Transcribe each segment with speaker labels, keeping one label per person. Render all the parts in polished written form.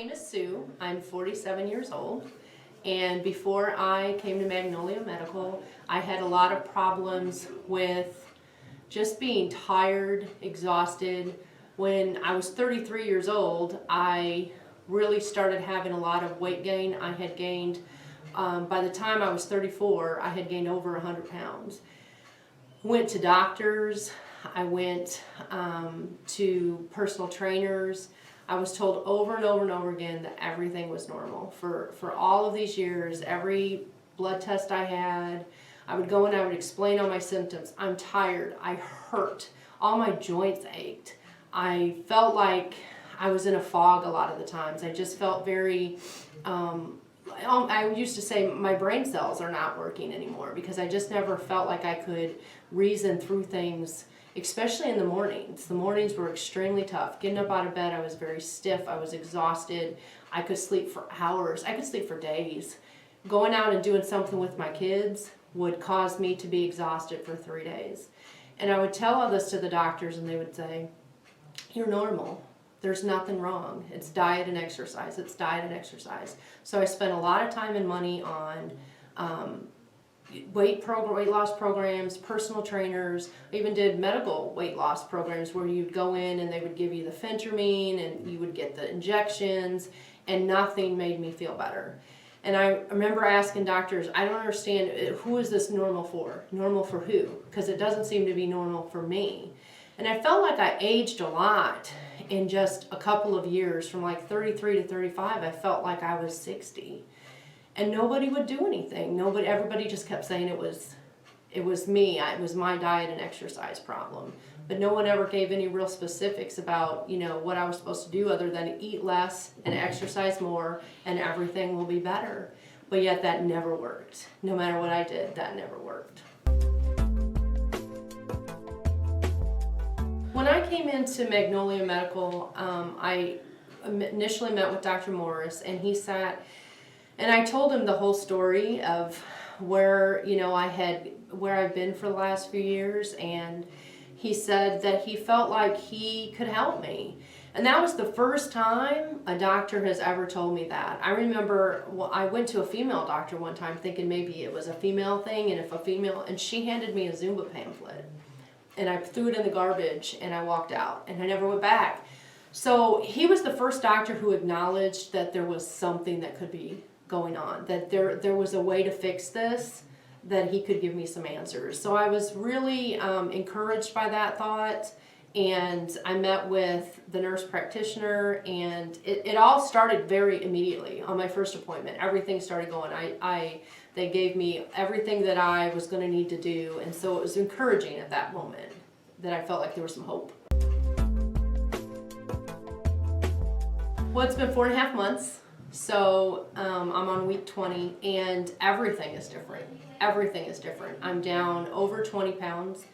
Speaker 1: name is Sue. I'm 47 years old. And before I came to Magnolia Medical, I had a lot of problems with just being tired, exhausted. When I was 33 years old, I really started having a lot of weight gain. I had gained, by the time I was 34, I had gained over 100 pounds. Went to doctors, I went to personal trainers. I was told over and over and over again that everything was normal. For all of these years, every blood test I had, I would go and I would explain all my symptoms. I'm tired, I hurt, all my joints ached. I felt like I was in a fog a lot of the times. I just felt very, I used to say my brain cells are not working anymore because I just never felt like I could reason through things, especially in the mornings. The mornings were extremely tough. Getting up out of bed, I was very stiff, I was exhausted. I could sleep for hours, I could sleep for days. Going out and doing something with my kids would cause me to be exhausted for 3 days. And I would tell all this to the doctors and they would say, "You're normal. There's nothing wrong. It's diet and exercise. It's diet and exercise." So I spent a lot of time and money on weight loss programs, personal trainers. I even did medical weight loss programs where you'd go in and they would give you the phentermine and you would get the injections, and nothing made me feel better. And I remember asking doctors, I don't understand, who is this normal for? Normal for who? Because it doesn't seem to be normal for me. And I felt like I aged a lot in just a couple of years. From like 33 to 35, I felt like I was 60. And nobody would do anything. Everybody just kept saying it was me. It was my diet and exercise problem. But no one ever gave any real specifics about, what I was supposed to do other than eat less and exercise more and everything will be better. But yet that never worked. No matter what I did, that never worked. When I came into Magnolia Medical, I initially met with Dr. Morris, and he sat, and I told him the whole story of where I've been for the last few years, and he said that he felt like he could help me. And that was the first time a doctor has ever told me that. I remember, I went to a female doctor one time thinking maybe it was a female thing, and she handed me a Zumba pamphlet. And I threw it in the garbage and I walked out and I never went back. So he was the first doctor who acknowledged that there was something that could be going on, that there was a way to fix this, that he could give me some answers. So I was really encouraged by that thought, and I met with the nurse practitioner, and it all started very immediately on my first appointment. Everything started going. They gave me everything that I was going to need to do, and so it was encouraging at that moment that I felt like there was some hope. Well, it's been 4.5 months, so I'm on week 20, and everything is different. Everything is different. I'm down over 20 pounds,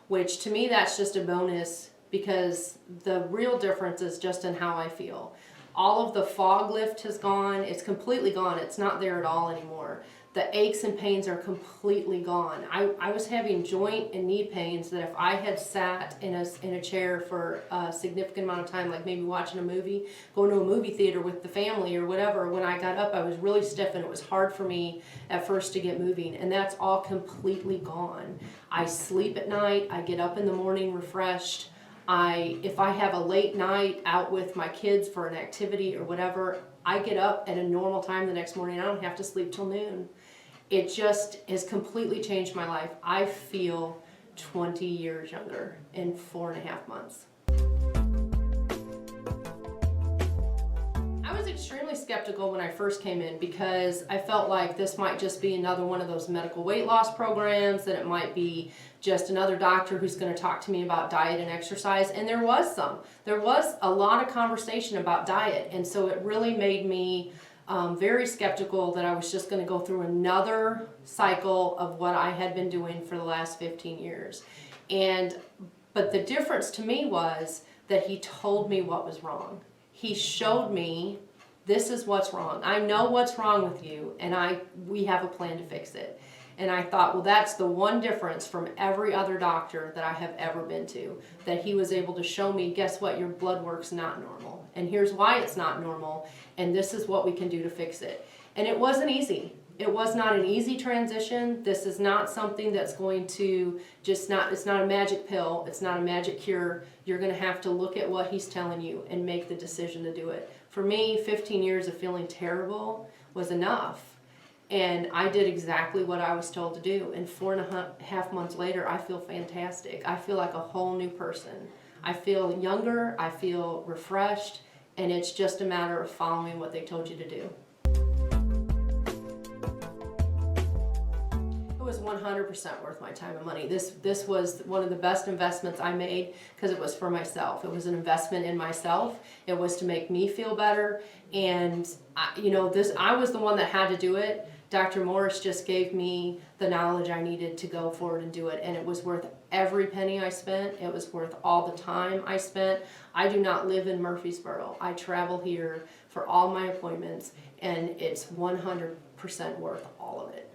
Speaker 1: which to me that's just a bonus because the real difference is just in how I feel. All of the fog lift has gone. It's completely gone. It's not there at all anymore. The aches and pains are completely gone. I was having joint and knee pains that if I had sat in a chair for a significant amount of time, like maybe watching a movie, going to a movie theater with the family or whatever, when I got up I was really stiff and it was hard for me at first to get moving, and that's all completely gone. I sleep at night, I get up in the morning refreshed. If I have a late night out with my kids for an activity or whatever, I get up at a normal time the next morning. I don't have to sleep till noon. It just has completely changed my life. I feel 20 years younger in 4.5 months. I was extremely skeptical when I first came in because I felt like this might just be another one of those medical weight loss programs, that it might be just another doctor who's going to talk to me about diet and exercise, and there was a lot of conversation about diet, and so it really made me very skeptical that I was just going to go through another cycle of what I had been doing for the last 15 years. But the difference to me was that he told me what was wrong. He showed me, this is what's wrong. I know what's wrong with you, and we have a plan to fix it. And I thought, well, that's the one difference from every other doctor that I have ever been to, that he was able to show me, guess what, your blood work's not normal. And here's why it's not normal, and this is what we can do to fix it. And it wasn't easy. It was not an easy transition. This is not something that's going to it's not a magic pill. It's not a magic cure. You're going to have to look at what he's telling you and make the decision to do it. For me, 15 years of feeling terrible was enough. And I did exactly what I was told to do. And 4.5 months later, I feel fantastic. I feel like a whole new person. I feel younger, I feel refreshed, and it's just a matter of following what they told you to do. It was 100% worth my time and money. This was one of the best investments I made because it was for myself. It was an investment in myself. It was to make me feel better. And I was the one that had to do it. Dr. Morris just gave me the knowledge I needed to go forward and do it. And it was worth every penny I spent. It was worth all the time I spent. I do not live in Murfreesboro. I travel here for all my appointments, and it's 100% worth all of it.